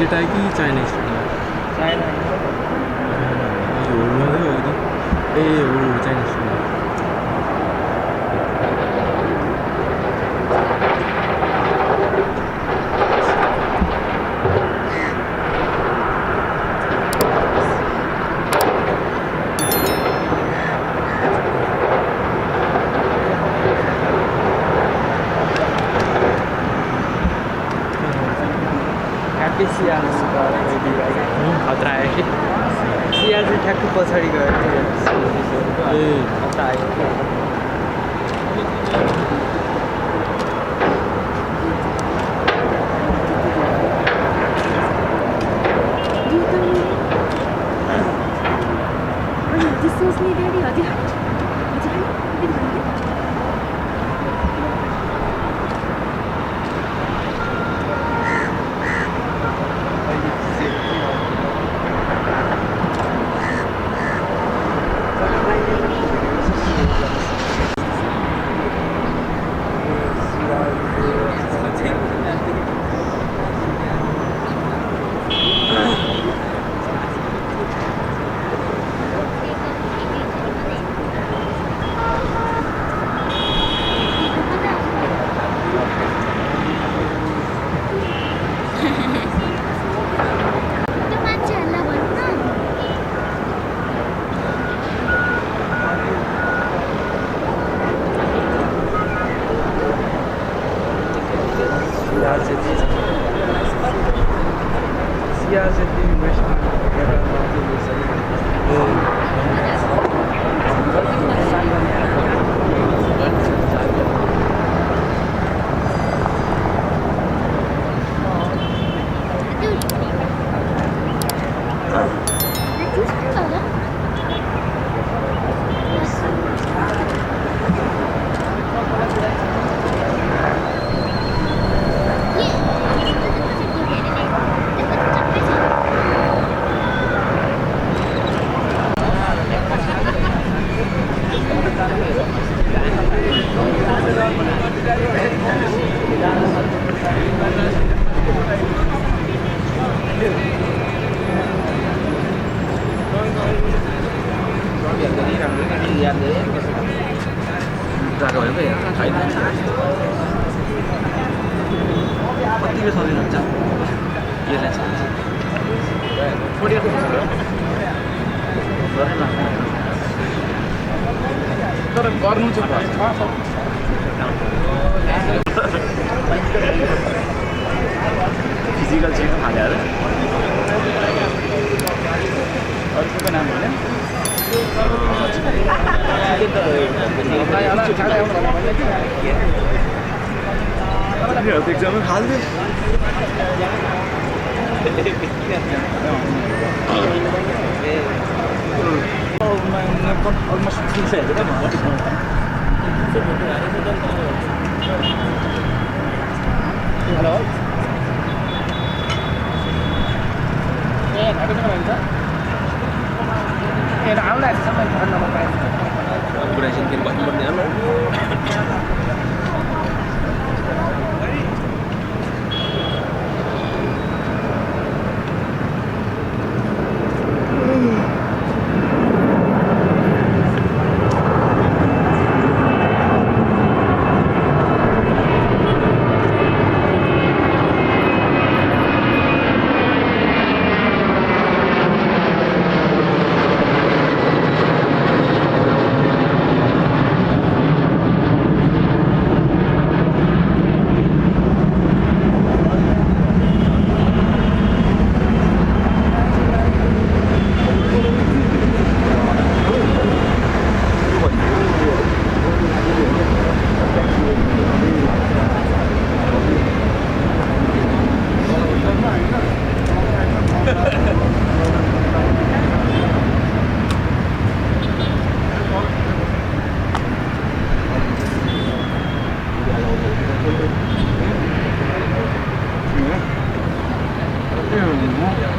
Setae कि Chinese China ए हो Chinese सियार खतरा आयो कि सियार चाहिँ ठ्याक्क पछाडि गयो ए खतरा आयो सोच्ने डेडी हजुर तर गर्नु चाहिँ फिजिकल छैन खाले अरे अरूको नाम भने exam खाल्दै almost full set itu kan? Halo. Ada mana kita? Ada outlet sampai ke mana apa? Berhasil bikin buat nomornya apa?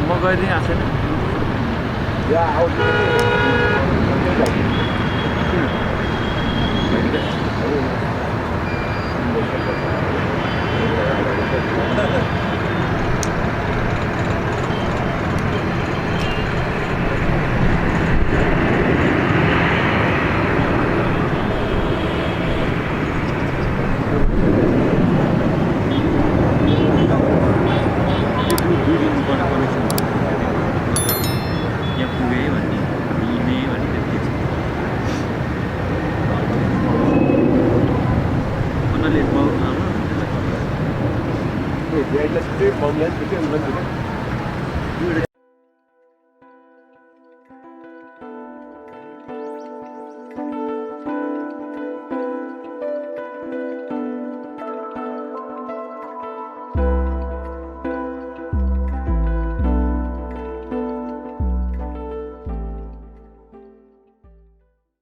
म गइदिएँ आएको छैन मैले Wait, yeah, let's do it, Mom. Let's do it.